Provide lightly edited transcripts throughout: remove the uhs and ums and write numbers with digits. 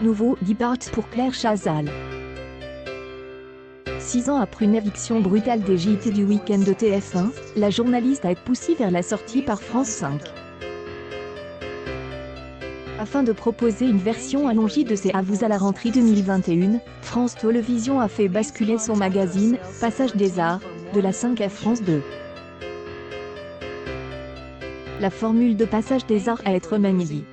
Nouveau départ pour Claire Chazal. 6 ans après une éviction brutale des JT du week-end de TF1, la journaliste a été poussée vers la sortie par France 5. Afin de proposer une version allongée de ses aveux à la rentrée 2021, France Télévisions a fait basculer son magazine, Passage des Arts, de la 5 à France 2. La formule de Passage des Arts a été remaniée.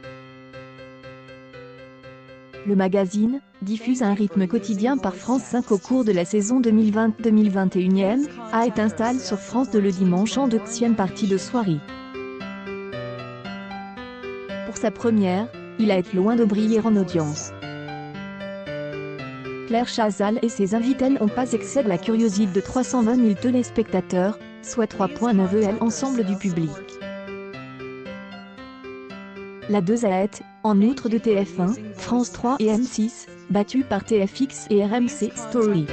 Le magazine diffuse un rythme quotidien par France 5 au cours de la saison 2020-2021, a été installé sur France 2 le dimanche en deuxième partie de soirée. Pour sa première, il a été loin de briller en audience. Claire Chazal et ses invités n'ont pas excédé la curiosité de 320 000 téléspectateurs, soit 3,9 EL ensemble du public. La 2 a été, en outre de TF1, France 3 et M6, battue par TFX et RMC Story.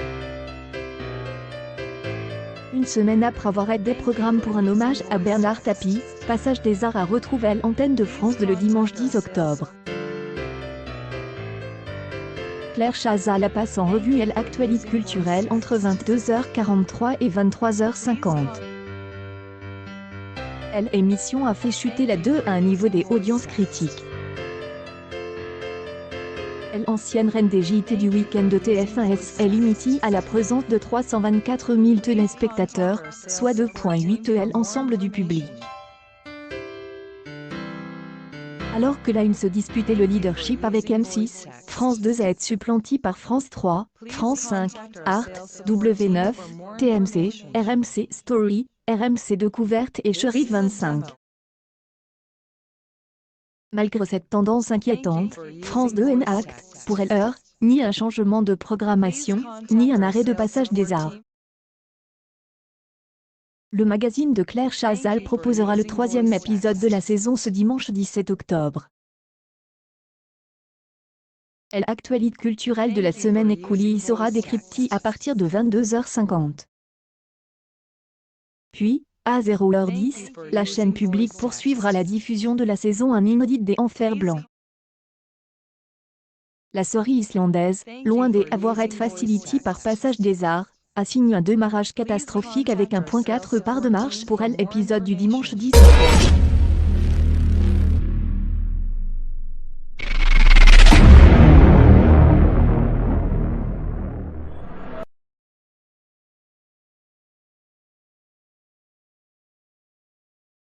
Une semaine après avoir été des programmes pour un hommage à Bernard Tapie, Passage des Arts a retrouvé l'antenne de France le dimanche 10 octobre. Claire Chazal passe en revue l'actualité culturelle entre 22h43 et 23h50. L'émission a fait chuter la 2 à un niveau des audiences critiques. L'ancienne reine des JT du week-end de TF1 est limitée à la présence de 324 000 téléspectateurs, soit 2,8 EL ensemble du public. Alors que la 1 se disputait le leadership avec M6, France 2 a été supplantée par France 3, France 5, Arte, W9, TMC, RMC Story, RMC Découverte et Chérie 25. Malgré cette tendance inquiétante, France 2 n'acte, pour elle, ni un changement de programmation, ni un arrêt de Passage des Arts. Le magazine de Claire Chazal proposera le 3e épisode de la saison ce dimanche 17 octobre. L'actualité culturelle de la semaine écoulée sera décryptée à partir de 22h50. Puis, à 0h10, la chaîne publique poursuivra la diffusion de la saison 1 inédite des Enfers Blancs. La série islandaise, loin d'avoir été facilitée par Passage des Arts, a signé un démarrage catastrophique avec 1,4 part de marche pour l'épisode du dimanche 10 octobre.